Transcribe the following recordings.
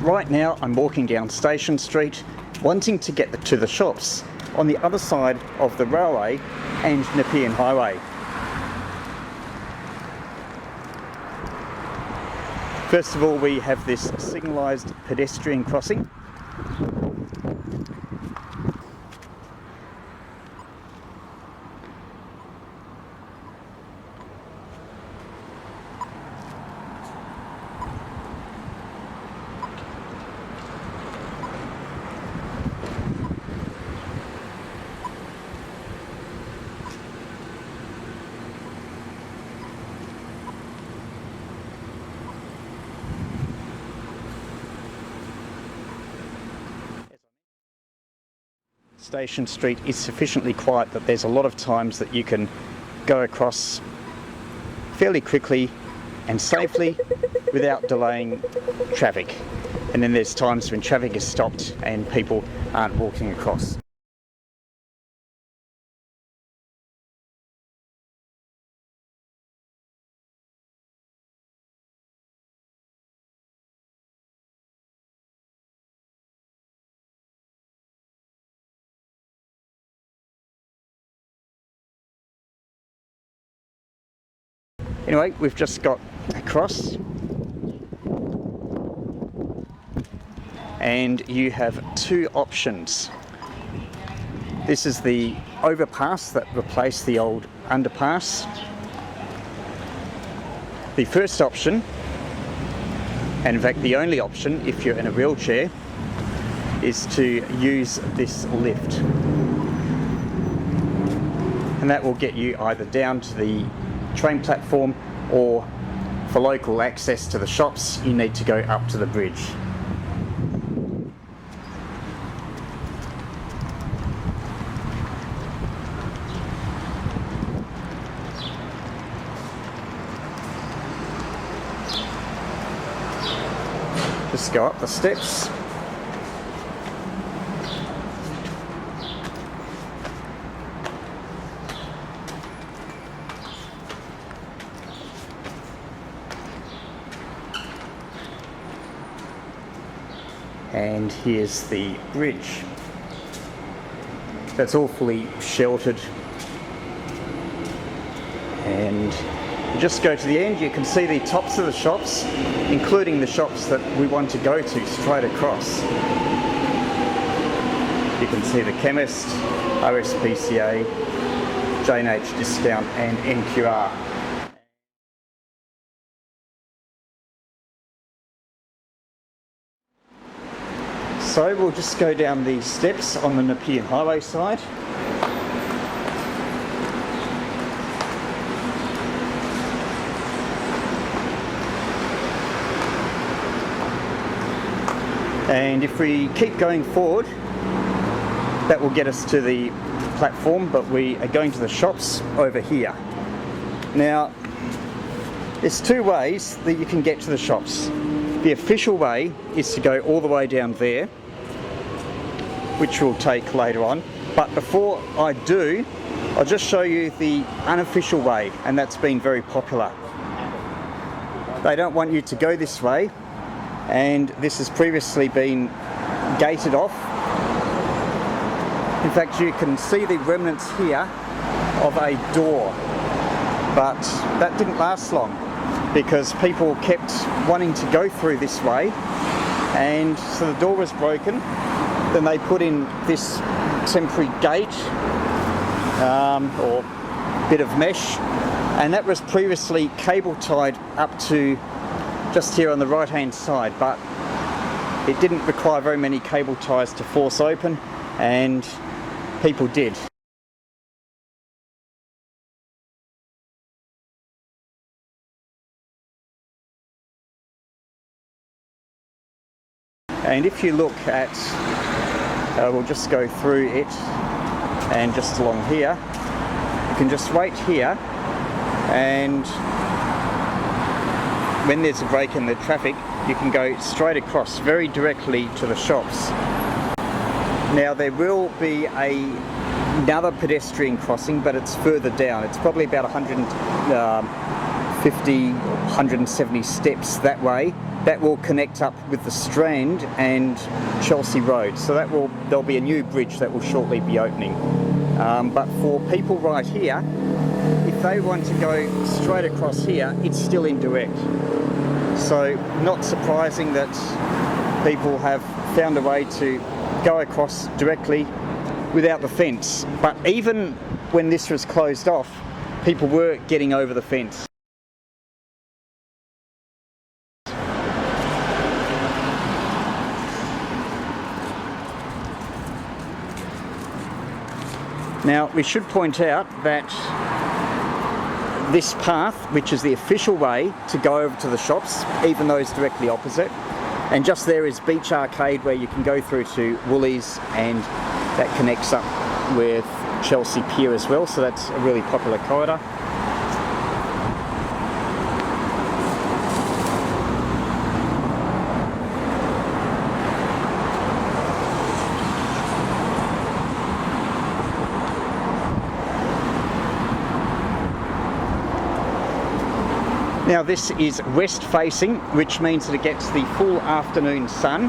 right now I'm walking down Station Street, wanting to get to the shops on the other side of the railway and Nepean Hwy. First of all, we have this signalised pedestrian crossing. Station Street is sufficiently quiet that there's a lot of times that you can go across fairly quickly and safely without delaying traffic. And then there's times when traffic is stopped and people aren't walking across. Anyway, we've just got across and you have two options. This is the overpass that replaced the old underpass. The first option, and in fact the only option if you're in a wheelchair, is to use this lift. And that will get you either down to the train platform, or for local access to the shops you need to go up to the bridge. Just go up the steps. And here's the bridge. That's all fully sheltered. And you just go to the end, you can see the tops of the shops, including the shops that we want to go to straight across. You can see the chemist, OSPCA, J&H Discount and NQR. So we'll just go down these steps on the Nepean Hwy side. And if we keep going forward, that will get us to the platform, but we are going to the shops over here. Now, there's two ways that you can get to the shops. The official way is to go all the way down there, which we'll take later on. But before I do, I'll just show you the unofficial way, and that's been very popular. They don't want you to go this way, and this has previously been gated off. In fact, you can see the remnants here of a door, but that didn't last long because people kept wanting to go through this way, and so the door was broken. Then they put in this temporary gate or bit of mesh, and that was previously cable tied up to just here on the right hand side, but it didn't require very many cable ties to force open, and people did. And if you look at, we'll just go through it and just along here, you can just wait here, and when there's a break in the traffic you can go straight across very directly to the shops. Now there will be another pedestrian crossing, but it's further down. It's probably about 150 50, 170 steps that way. That will connect up with the Strand and Chelsea Road. So there'll be a new bridge that will shortly be opening. But for people right here, if they want to go straight across here, it's still indirect. So not surprising that people have found a way to go across directly without the fence. But even when this was closed off, people were getting over the fence. Now, we should point out that this path, which is the official way to go over to the shops, even though it's directly opposite, and just there is Beach Arcade where you can go through to Woolies, and that connects up with Chelsea Pier as well, so that's a really popular corridor. Now this is west facing, which means that it gets the full afternoon sun.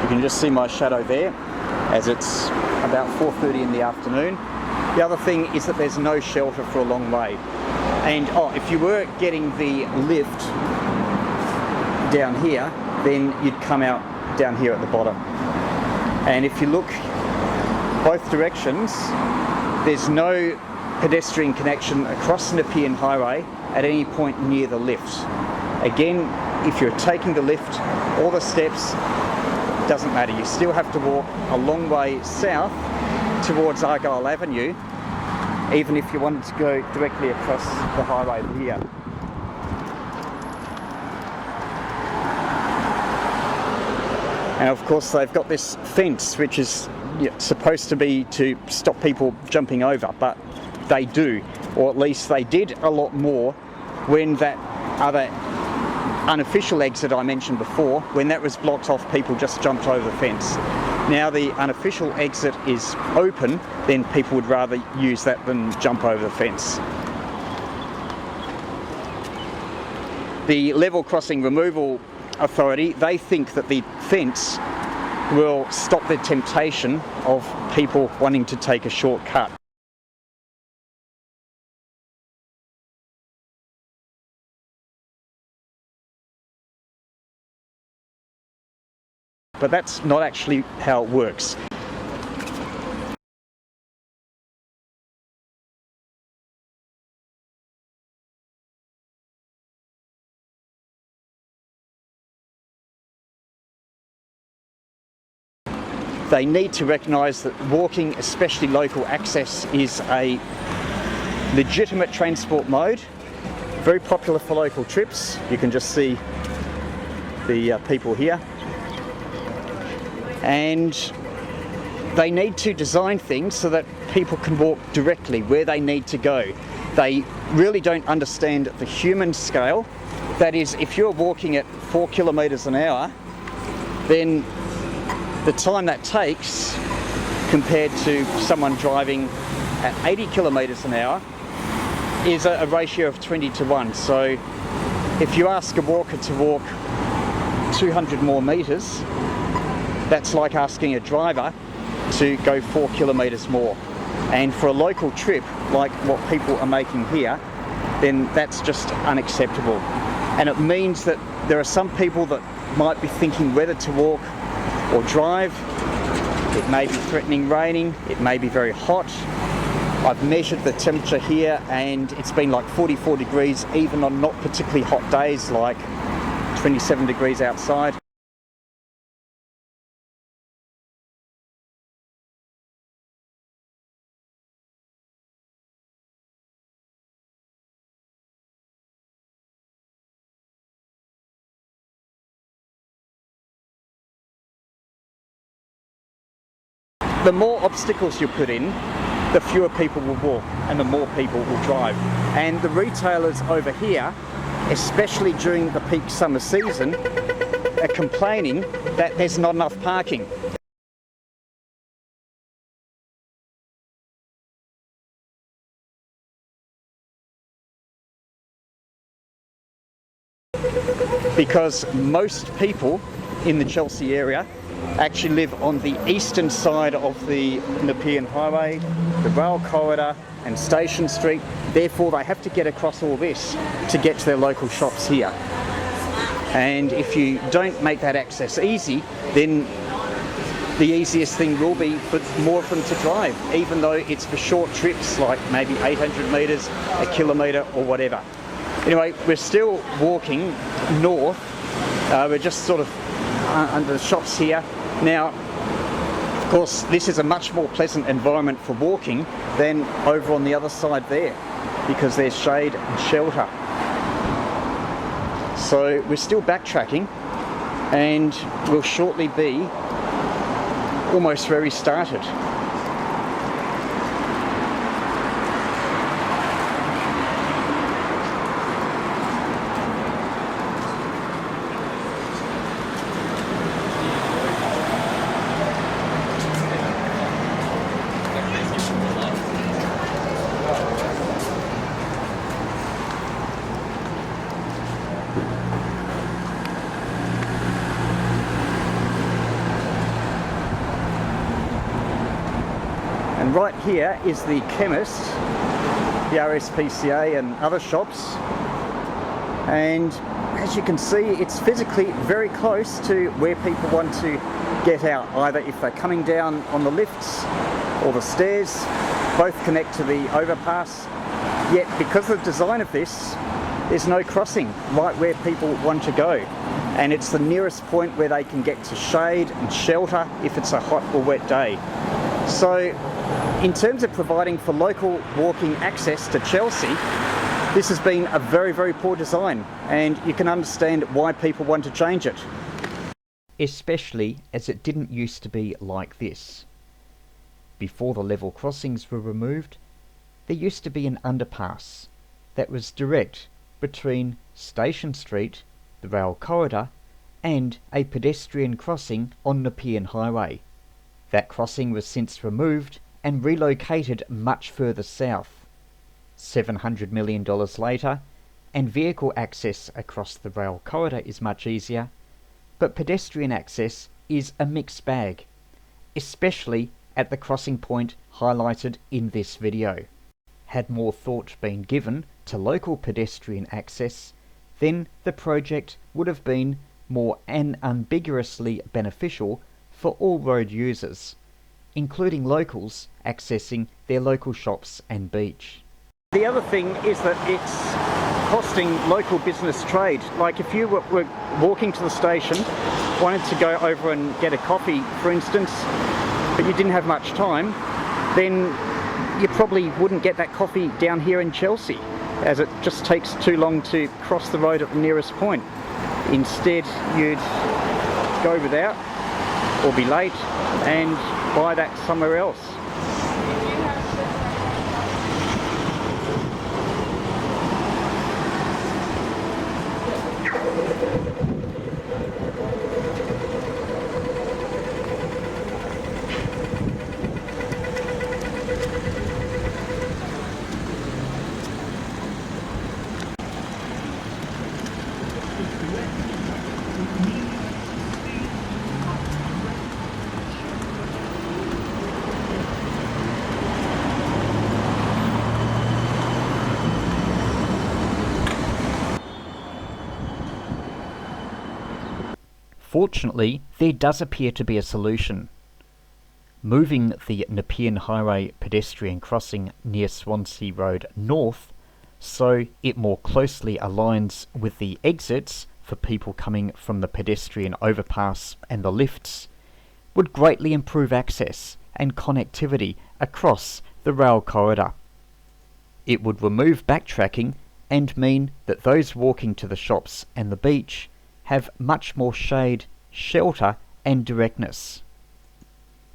You can just see my shadow there as it's about 4:30 in the afternoon. The other thing is that there's no shelter for a long way. And if you were getting the lift down here, then you'd come out down here at the bottom. And if you look both directions, there's no pedestrian connection across Nepean Hwy at any point near the lift. Again, if you're taking the lift or the steps, doesn't matter. You still have to walk a long way south towards Argyle Avenue, even if you wanted to go directly across the highway here. And of course they've got this fence which is supposed to be to stop people jumping over, but they do, or at least they did a lot more when that other unofficial exit I mentioned before, when that was blocked off, people just jumped over the fence. Now the unofficial exit is open, then people would rather use that than jump over the fence. The Level Crossing Removal Authority, they think that the fence will stop the temptation of people wanting to take a shortcut. But that's not actually how it works. They need to recognise that walking, especially local access, is a legitimate transport mode, very popular for local trips. You can just see the people here. And they need to design things so that people can walk directly where they need to go. They really don't understand the human scale. That is, if you're walking at 4 kilometres an hour, then the time that takes compared to someone driving at 80 kilometres an hour is a ratio of 20 to 1. So if you ask a walker to walk 200 more metres, that's like asking a driver to go 4 kilometres more. And for a local trip, like what people are making here, then that's just unacceptable. And it means that there are some people that might be thinking whether to walk or drive. It may be threatening raining, it may be very hot. I've measured the temperature here and it's been like 44 degrees even on not particularly hot days, like 27 degrees outside. The more obstacles you put in, the fewer people will walk and the more people will drive. And the retailers over here, especially during the peak summer season, are complaining that there's not enough parking. because most people in the Chelsea area actually live on the eastern side of the Nepean Hwy, the rail corridor and Station Street. Therefore they have to get across all this to get to their local shops here. And if you don't make that access easy, then the easiest thing will be for more of them to drive, even though it's for short trips like maybe 800 metres, a kilometre or whatever. Anyway, we're still walking north. We're just sort of under the shops here. Now, of course, this is a much more pleasant environment for walking than over on the other side there, because there's shade and shelter. So we're still backtracking, and we'll shortly be almost where we started. And right here is the chemist, the RSPCA and other shops. And as you can see, it's physically very close to where people want to get out, either if they're coming down on the lifts or the stairs. Both connect to the overpass. Yet because of the design of this, there's no crossing right where people want to go. And it's the nearest point where they can get to shade and shelter if it's a hot or wet day. So in terms of providing for local walking access to Chelsea, this has been a very, very poor design, and you can understand why people want to change it. Especially as it didn't used to be like this. Before the level crossings were removed, there used to be an underpass that was direct between Station Street, the rail corridor, and a pedestrian crossing on Nepean Hwy. That crossing was since removed and relocated much further south. $700 million later, and vehicle access across the rail corridor is much easier, but pedestrian access is a mixed bag, especially at the crossing point highlighted in this video. Had more thought been given to local pedestrian access, then the project would have been more unambiguously beneficial for all road users, including locals accessing their local shops and beach. The other thing is that it's costing local business trade. Like if you were walking to the station, wanted to go over and get a coffee, for instance, but you didn't have much time, then you probably wouldn't get that coffee down here in Chelsea, as it just takes too long to cross the road at the nearest point. Instead, you'd go without or be late and buy that somewhere else. Fortunately, there does appear to be a solution. Moving the Nepean Hwy pedestrian crossing near Swansea Road north, so it more closely aligns with the exits for people coming from the pedestrian overpass and the lifts, would greatly improve access and connectivity across the rail corridor. It would remove backtracking and mean that those walking to the shops and the beach have much more shade, shelter and directness.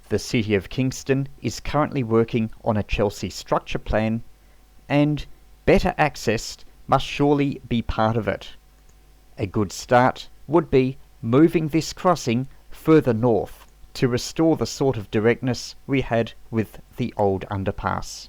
The City of Kingston is currently working on a Chelsea structure plan, and better access must surely be part of it. A good start would be moving this crossing further north to restore the sort of directness we had with the old underpass.